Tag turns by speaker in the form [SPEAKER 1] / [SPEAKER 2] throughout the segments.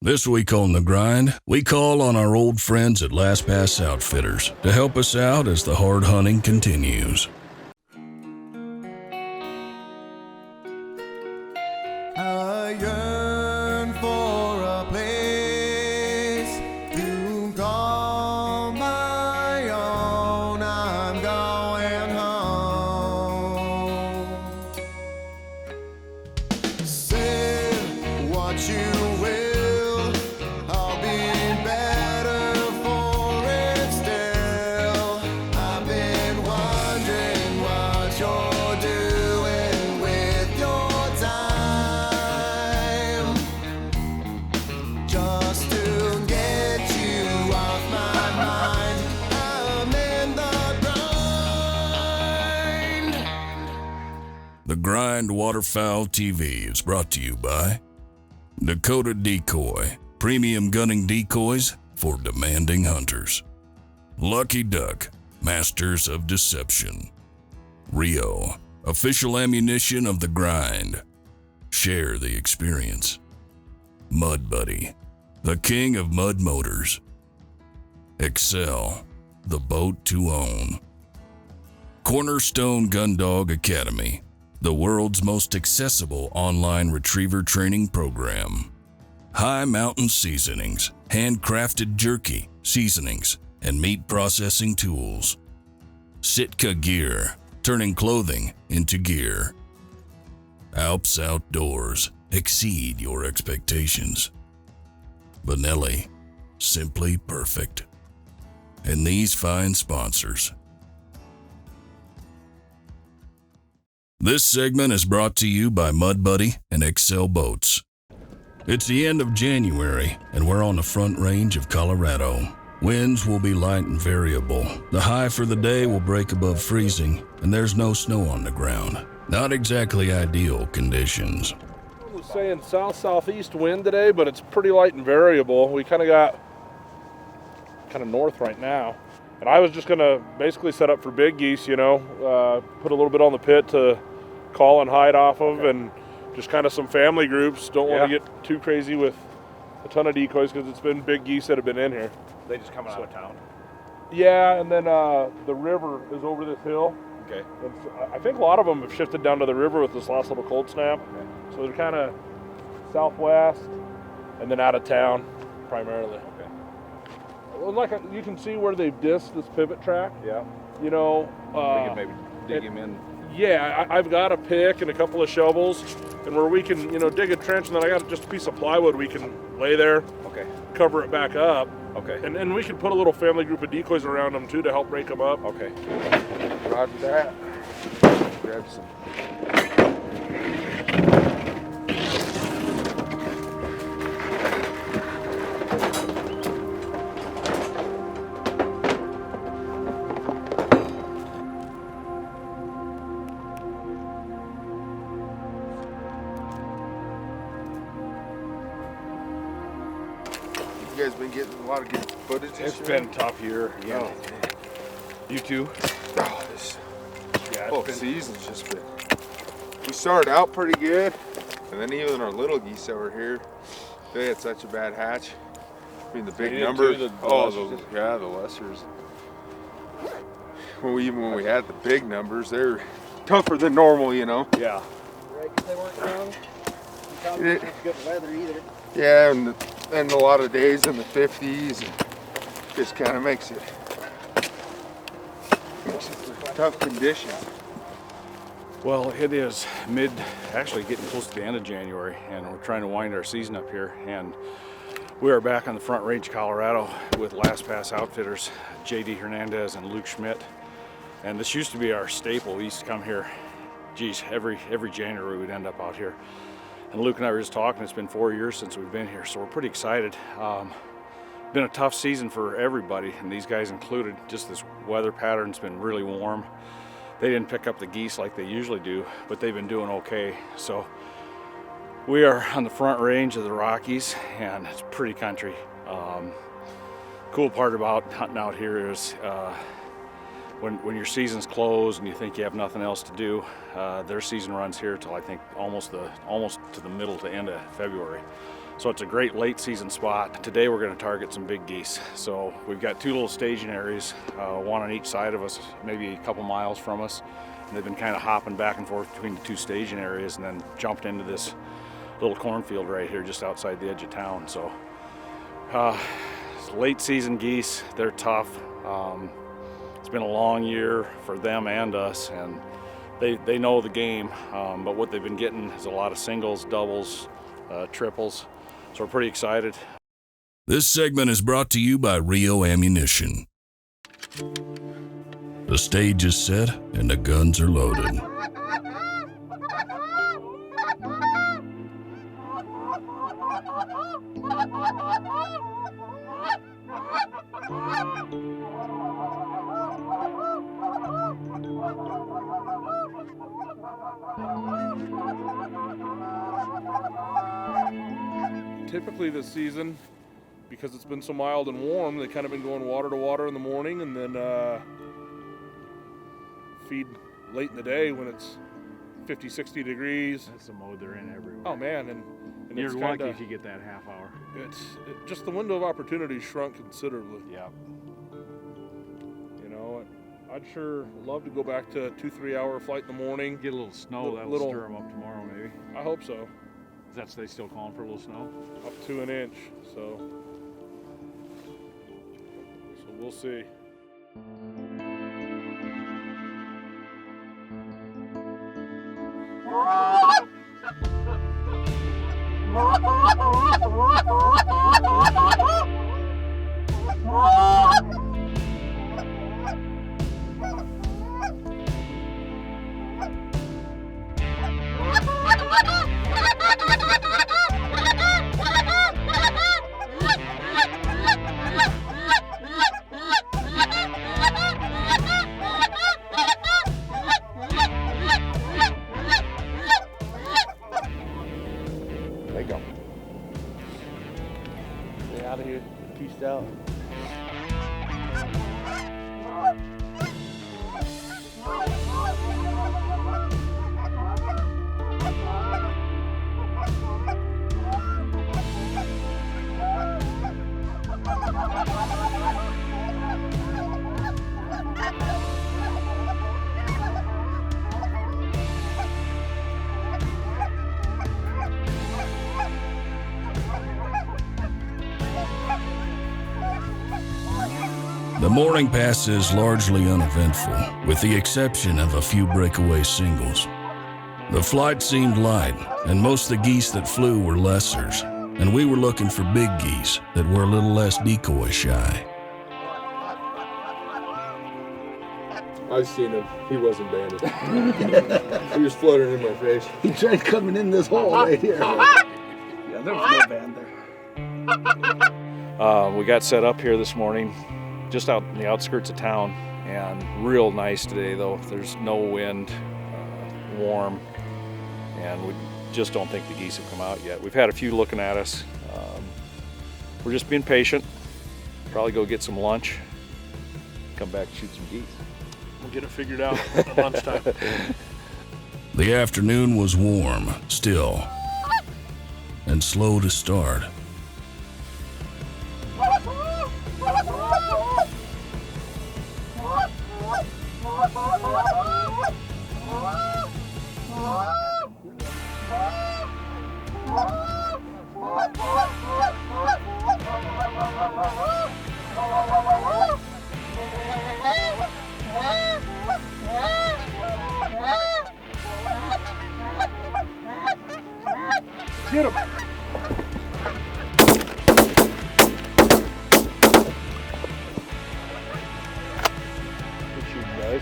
[SPEAKER 1] This week on The Grind, we call on our old friends at Last Pass Outfitters to help us out as the hard hunting continues.
[SPEAKER 2] I yearn for a place to call my own. I'm going home. Say what you will, I'll be better for it still. I've been wondering what you're doing with your time, just to get you off my mind. I'm in the grind.
[SPEAKER 1] The Grind Waterfowl TV is brought to you by Dakota Decoy, premium gunning decoys for demanding hunters. Lucky Duck, masters of deception. Rio, official ammunition of The Grind. Share the experience. Mud Buddy, the king of mud motors. Excel, the boat to own. Cornerstone Gundog Academy, the world's most accessible online retriever training program. High Mountain Seasonings, handcrafted jerky, seasonings, and meat processing tools. Sitka Gear, turning clothing into gear. Alps Outdoors, exceed your expectations. Benelli, simply perfect. And these fine sponsors. This segment is brought to you by Mud Buddy and Excel Boats. It's the end of January, and we're on the Front Range of Colorado. Winds will be light and variable. The high for the day will break above freezing, and there's no snow on the ground. Not exactly ideal conditions.
[SPEAKER 3] I was saying south-southeast wind today, but it's pretty light and variable. We kind of got north right now. And I was just going to basically set up for big geese, put a little bit on the pit to call and hide off of, and just kind of some family groups. Don't want to get too crazy with a ton of decoys because it's been big geese that have been in here.
[SPEAKER 4] They just coming out of town?
[SPEAKER 3] Yeah, and then the river is over this hill.
[SPEAKER 4] Okay.
[SPEAKER 3] And so I think a lot of them have shifted down to the river with this last little cold snap.
[SPEAKER 4] Okay.
[SPEAKER 3] So they're kind of southwest and then out of town primarily.
[SPEAKER 4] Okay.
[SPEAKER 3] Well, you can see where they've dissed this pivot track.
[SPEAKER 4] Yeah.
[SPEAKER 3] We can
[SPEAKER 4] maybe dig him in.
[SPEAKER 3] Yeah, I've got a pick and a couple of shovels, and where we can, dig a trench, and then I got just a piece of plywood we can lay there.
[SPEAKER 4] Okay.
[SPEAKER 3] Cover it back up.
[SPEAKER 4] Okay.
[SPEAKER 3] And we can put a little family group of decoys around them too to help break them up.
[SPEAKER 4] Okay.
[SPEAKER 3] Roger that.
[SPEAKER 4] Grab some.
[SPEAKER 5] You guys been getting a lot of good footage this
[SPEAKER 4] It's
[SPEAKER 5] year?
[SPEAKER 4] been a tough year. Yeah.
[SPEAKER 5] Oh,
[SPEAKER 4] You too?
[SPEAKER 5] oh, this
[SPEAKER 4] Yeah.
[SPEAKER 5] whole season's just been. We started out pretty good, and then even our little geese that were here, they had such a bad hatch. I mean, the big
[SPEAKER 4] did
[SPEAKER 5] numbers.
[SPEAKER 4] too, the
[SPEAKER 5] the lessers. When we had the big numbers, they're tougher than normal,
[SPEAKER 4] Yeah.
[SPEAKER 6] Right, 'cause they weren't young. You probably
[SPEAKER 5] Yeah.
[SPEAKER 6] didn't have good weather either.
[SPEAKER 5] Yeah, and a lot of days in the 50s, and just kind of makes it tough conditions.
[SPEAKER 4] Well, it is actually getting close to the end of January, and we're trying to wind our season up here. And we are back on the Front Range, Colorado, with Last Pass Outfitters, JD Hernandez and Luke Schmidt. And this used to be our staple. We used to come here, geez, every January we'd end up out here. And Luke and I were just talking, it's been 4 years since we've been here, so we're pretty excited. Been a tough season for everybody, and these guys included. Just this weather pattern's been really warm. They didn't pick up the geese like they usually do, but they've been doing okay. So we are on the Front Range of the Rockies, and it's pretty country. Cool part about hunting out here is when your season's closed and you think you have nothing else to do, their season runs here till I think almost to the middle to end of February. So it's a great late season spot. Today we're going to target some big geese. So we've got 2 little staging areas, one on each side of us, maybe a couple miles from us. And they've been kind of hopping back and forth between the 2 staging areas and then jumped into this little cornfield right here just outside the edge of town. So late season geese, they're tough. It's been a long year for them and us, and they know the game, but what they've been getting is a lot of singles, doubles, triples. So we're pretty excited.
[SPEAKER 1] This segment is brought to you by Rio Ammunition. The stage is set and the guns are loaded.
[SPEAKER 3] Typically this season, because it's been so mild and warm, they kind of been going water to water in the morning and then feed late in the day when it's 50, 60 degrees.
[SPEAKER 4] That's the mode they're in everywhere.
[SPEAKER 3] Oh man, and
[SPEAKER 4] You're
[SPEAKER 3] it's
[SPEAKER 4] lucky
[SPEAKER 3] kinda,
[SPEAKER 4] if you get that half hour.
[SPEAKER 3] just the window of opportunity shrunk considerably.
[SPEAKER 4] Yeah.
[SPEAKER 3] You know, I'd sure love to go back to a 2-3 hour flight in the morning.
[SPEAKER 4] Get a little snow, that'll
[SPEAKER 3] Little-
[SPEAKER 4] stir them up tomorrow maybe.
[SPEAKER 3] I hope so.
[SPEAKER 4] They still calling for a little snow?
[SPEAKER 3] Up to an inch, so we'll see.
[SPEAKER 4] There you go.
[SPEAKER 6] Stay out of here. Peaced out.
[SPEAKER 1] The morning passes largely uneventful, with the exception of a few breakaway singles. The flight seemed light, and most of the geese that flew were lessers, and we were looking for big geese that were a little less decoy shy.
[SPEAKER 5] I've seen him. He wasn't banded. He was fluttering in my face.
[SPEAKER 6] He tried coming in this hole right here. Yeah, there was no band there.
[SPEAKER 4] We got set up here this morning, just out in the outskirts of town, and real nice today though. There's no wind, warm, and we just don't think the geese have come out yet. We've had a few looking at us. We're just being patient. Probably go get some lunch, come back and shoot some geese.
[SPEAKER 3] We'll get it figured out at lunchtime.
[SPEAKER 1] The afternoon was warm, still, and slow to start.
[SPEAKER 3] Get him! Good shooting, guys.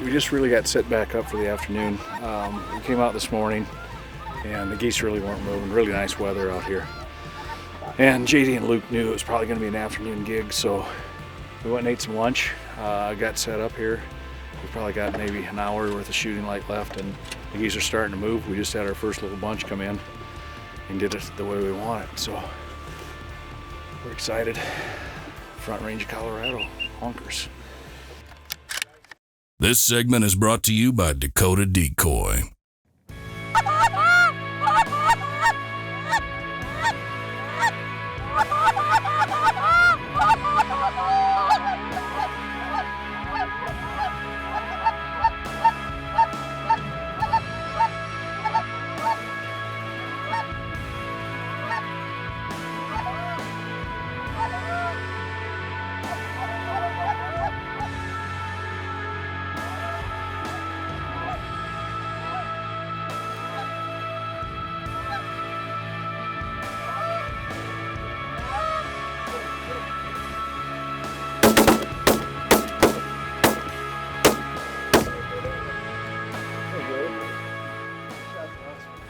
[SPEAKER 4] We just really got set back up for the afternoon. We came out this morning and the geese really weren't moving. Really nice weather out here. And JD and Luke knew it was probably going to be an afternoon gig, so we went and ate some lunch. Got set up here. We probably got maybe an hour worth of shooting light left, and the geese are starting to move. We just had our first little bunch come in and did it the way we want it. So we're excited. Front Range of Colorado, Honkers.
[SPEAKER 1] This segment is brought to you by Dakota Decoy.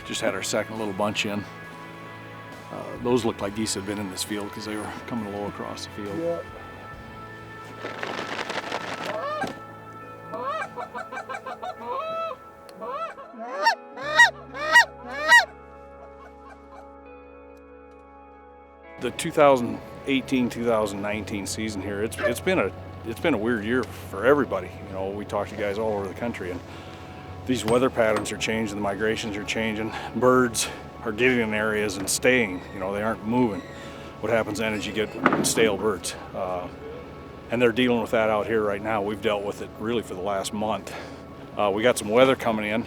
[SPEAKER 4] Just had our second little bunch in. Those looked like geese had been in this field because they were coming low across the field.
[SPEAKER 3] Yeah.
[SPEAKER 4] The 2018-2019 season here, it's been a weird year for everybody. You know, we talk to guys all over the country, and these weather patterns are changing, the migrations are changing, birds are getting in areas and staying, you know, they aren't moving. What happens then is you get stale birds. And they're dealing with that out here right now. We've dealt with it really for the last month. We got some weather coming in.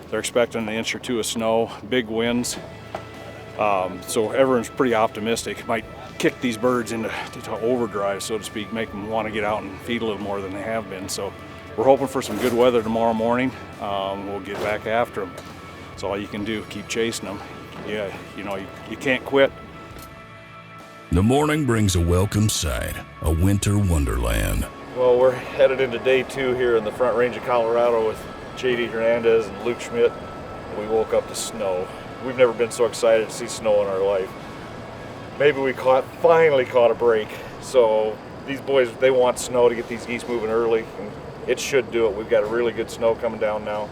[SPEAKER 4] They're expecting an inch or two of snow, big winds. So everyone's pretty optimistic. It might kick these birds into overdrive, so to speak, make them want to get out and feed a little more than they have been. So we're hoping for some good weather tomorrow morning. We'll get back after them. That's all you can do, keep chasing them. Yeah, you know, you can't quit.
[SPEAKER 1] The morning brings a welcome sight, a winter wonderland.
[SPEAKER 7] Well, we're headed into day 2 here in the Front Range of Colorado with J.D. Hernandez and Luke Schmidt. We woke up to snow. We've never been so excited to see snow in our life. Maybe we finally caught a break. So these boys, they want snow to get these geese moving early, and it should do it. We've got a really good snow coming down now.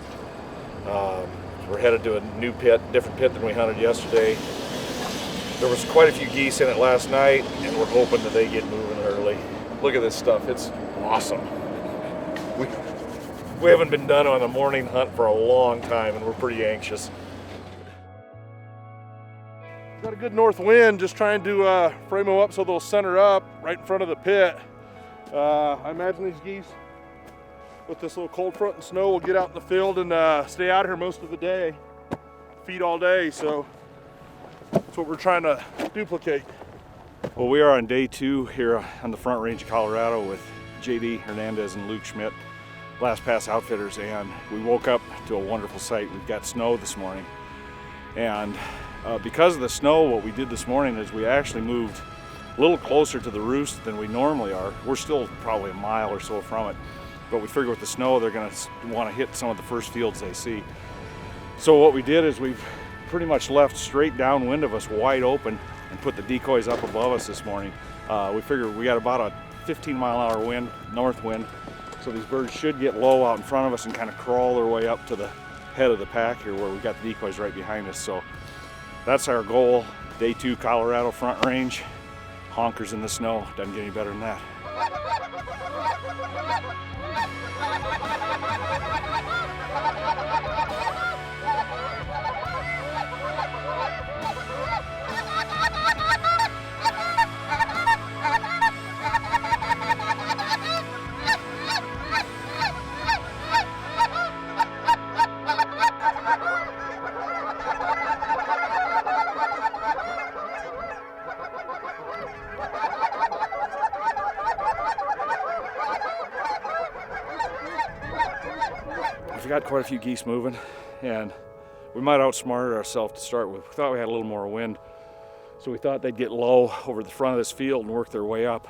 [SPEAKER 7] We're headed to a new pit, different pit than we hunted yesterday. There was quite a few geese in it last night, and we're hoping that they get moving early. Look at this stuff, it's awesome. We haven't been done on a morning hunt for a long time, and we're pretty anxious.
[SPEAKER 3] Got a good north wind, just trying to frame them up so they'll center up right in front of the pit. I imagine these geese, with this little cold front and snow, will get out in the field and stay out here most of the day, feed all day, so that's what we're trying to duplicate.
[SPEAKER 4] Well, we are on day 2 here on the Front Range of Colorado with J.D. Hernandez and Luke Schmidt, Last Pass Outfitters, and we woke up to a wonderful sight. We've got snow this morning, and because of the snow, what we did this morning is we actually moved a little closer to the roost than we normally are. We're still probably a mile or so from it, but we figure with the snow they're going to want to hit some of the first fields they see. So what we did is we've pretty much left straight downwind of us wide open and put the decoys up above us this morning. We figured we got about a 15-mile-an-hour wind, north wind, so these birds should get low out in front of us and kind of crawl their way up to the head of the pack here where we got the decoys right behind us. So that's our goal. Day 2 Colorado Front Range. Honkers in the snow. Doesn't get any better than that. We've got quite a few geese moving, and we might outsmarted ourselves to start with. We thought we had a little more wind, so we thought they'd get low over the front of this field and work their way up.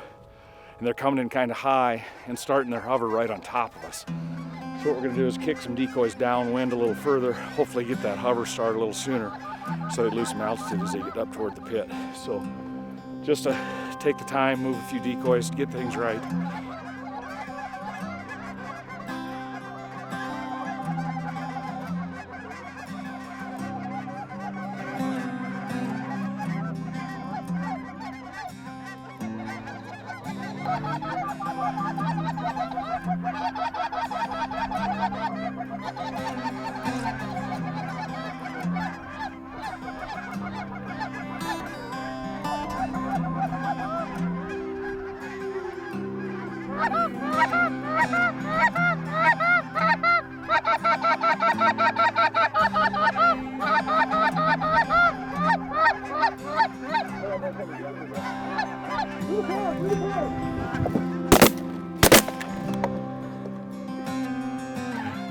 [SPEAKER 4] And they're coming in kind of high and starting their hover right on top of us. So what we're gonna do is kick some decoys downwind a little further, hopefully get that hover started a little sooner so they lose some altitude as they get up toward the pit. So just to take the time, move a few decoys, get things right.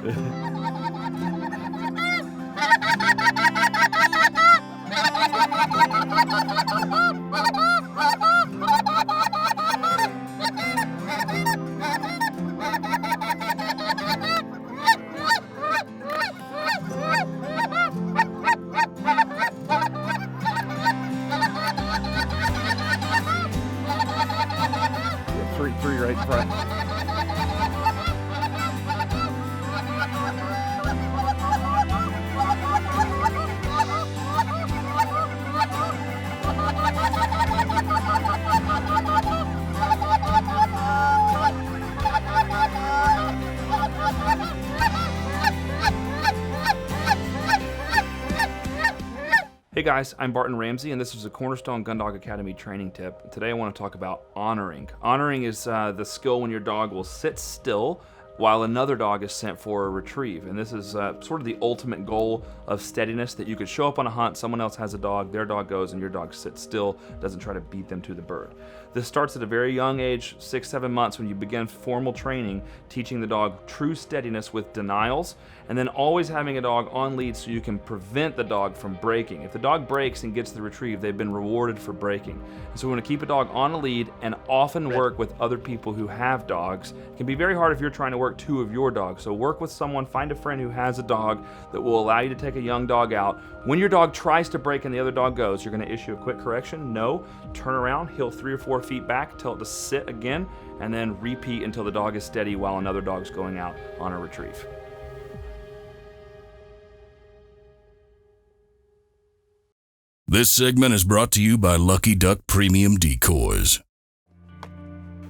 [SPEAKER 4] Three right in front.
[SPEAKER 8] Hey guys, I'm Barton Ramsey, and this is a Cornerstone Gun Dog Academy training tip. Today I want to talk about honoring. Honoring is the skill when your dog will sit still while another dog is sent for a retrieve. And this is sort of the ultimate goal of steadiness, that you could show up on a hunt, someone else has a dog, their dog goes, and your dog sits still, doesn't try to beat them to the bird. This starts at a very young age, 6-7 months, when you begin formal training, teaching the dog true steadiness with denials, and then always having a dog on lead so you can prevent the dog from breaking. If the dog breaks and gets the retrieve, they've been rewarded for breaking. And so we want to keep a dog on a lead and often work with other people who have dogs. It can be very hard if you're trying to work two of your dogs. So work with someone, find a friend who has a dog that will allow you to take a young dog out. When your dog tries to break and the other dog goes, you're going to issue a quick correction. No, turn around, heel 3 or 4 feet back, tell it to sit again, and then repeat until the dog is steady while another dog's going out on a retrieve.
[SPEAKER 1] This segment is brought to you by Lucky Duck Premium Decoys.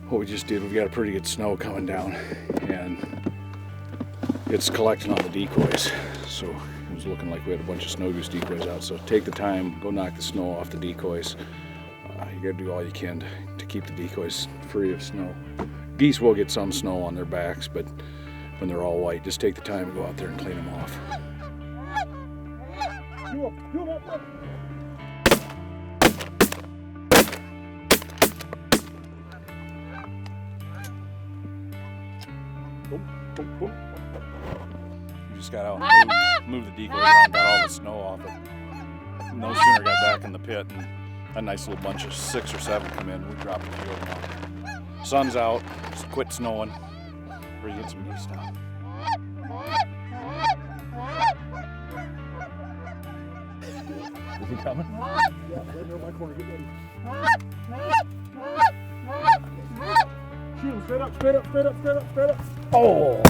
[SPEAKER 4] What we just did, we've got a pretty good snow coming down, and it's collecting on the decoys. So it was looking like we had a bunch of snow goose decoys out. So take the time, go knock the snow off the decoys. You gotta do all you can to keep the decoys free of snow. Geese will get some snow on their backs, but when they're all white, just take the time to go out there and clean them off. You just got out and move the decoys around, got all the snow off it. No sooner got back in the pit and a nice little bunch of 6 or 7 come in, we dropped a few of them off. Sun's out, just quit snowing. We're gonna get some geese now. Is he coming?
[SPEAKER 3] Yeah, right near my corner. Get ready. Shoot him straight up, straight up, straight up, straight up, straight up.
[SPEAKER 4] Oh!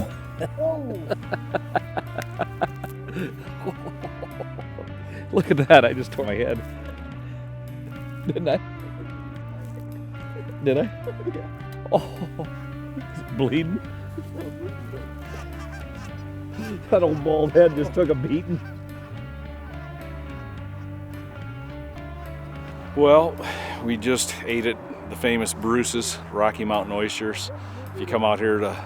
[SPEAKER 4] Look at that, I just tore my head. Didn't I? Did I? Oh, it's bleeding. That old bald head just took a beating. Well, we just ate at the famous Bruce's, Rocky Mountain oysters. If you come out here to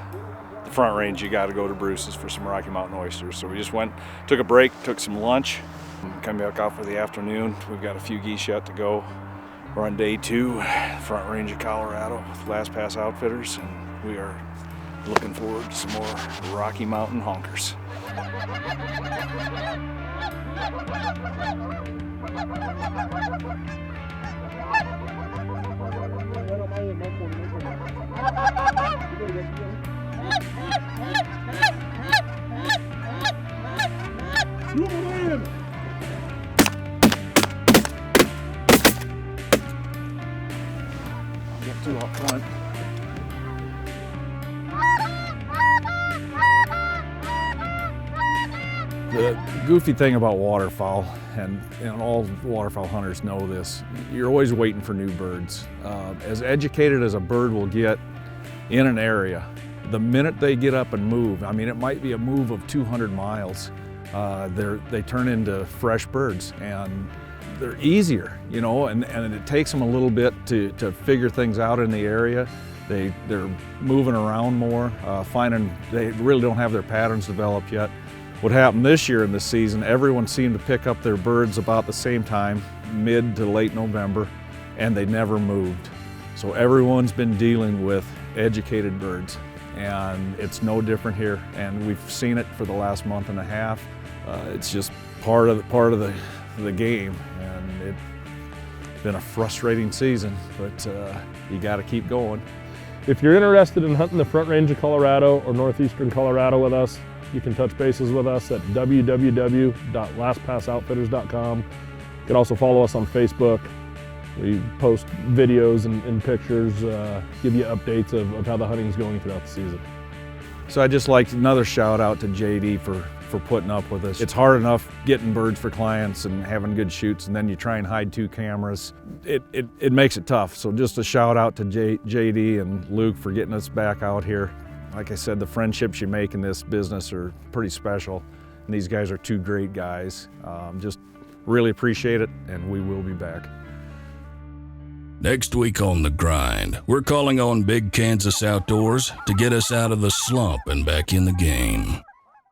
[SPEAKER 4] the Front Range, you got to go to Bruce's for some Rocky Mountain oysters. So we just went, took a break, took some lunch, come back out for the afternoon. We've got a few geese yet to go. We're on day 2, Front Range of Colorado with Last Pass Outfitters, and we are looking forward to some more Rocky Mountain honkers. Get 2 up front. The goofy thing about waterfowl, and all waterfowl hunters know this, you're always waiting for new birds. As educated as a bird will get in an area, the minute they get up and move, I mean, it might be a move of 200 miles, they turn into fresh birds, and they're easier, you know, and it takes them a little bit to figure things out in the area. They're moving around more, finding they really don't have their patterns developed yet. What happened this year in this season, everyone seemed to pick up their birds about the same time, mid to late November, and they never moved. So everyone's been dealing with educated birds. and it's no different here. And we've seen it for the last month and a half. It's just part of the game, and it's been a frustrating season, but you got to keep going.
[SPEAKER 3] If you're interested in hunting the Front Range of Colorado or northeastern Colorado with us, you can touch bases with us at www.lastpassoutfitters.com. You can also follow us on Facebook. We post videos and pictures, give you updates of how the hunting's going throughout the season.
[SPEAKER 4] So I'd just like another shout out to JD for putting up with us. It's hard enough getting birds for clients and having good shoots, and then you try and hide 2 cameras. It makes it tough. So just a shout out to JD and Luke for getting us back out here. Like I said, the friendships you make in this business are pretty special, and these guys are 2 great guys. Just really appreciate it, and we will be back.
[SPEAKER 1] Next week on The Grind, we're calling on Big Kansas Outdoors to get us out of the slump and back in the game.